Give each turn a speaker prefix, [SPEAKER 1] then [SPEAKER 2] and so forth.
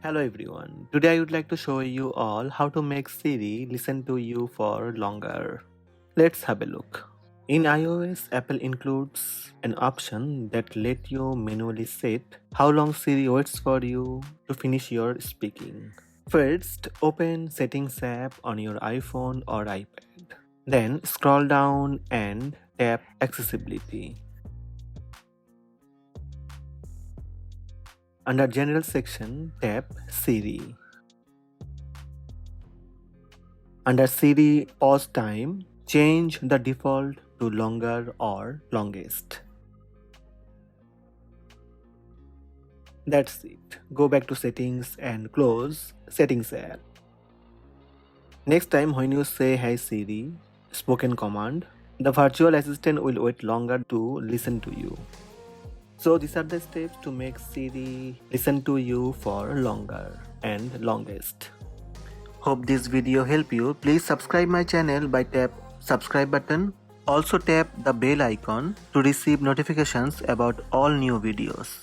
[SPEAKER 1] Hello everyone. Today I would like to show you all how to make Siri listen to you for longer. Let's have a look. In iOS, Apple includes an option that let you manually set how long Siri waits for you to finish your speaking. First, open Settings app on your iPhone or iPad. Then scroll down and tap Accessibility. Under General section, tap Siri. Under Siri pause time, change the default to longer or longest. That's it. Go back to settings and close Settings app. Next time when you say Hey Siri, spoken command, the virtual assistant will wait longer to listen to you. So these are the steps to make Siri listen to you for longer and longest. Hope this video helped you. Please subscribe my channel by tap subscribe button. Also tap the bell icon to receive notifications about all new videos.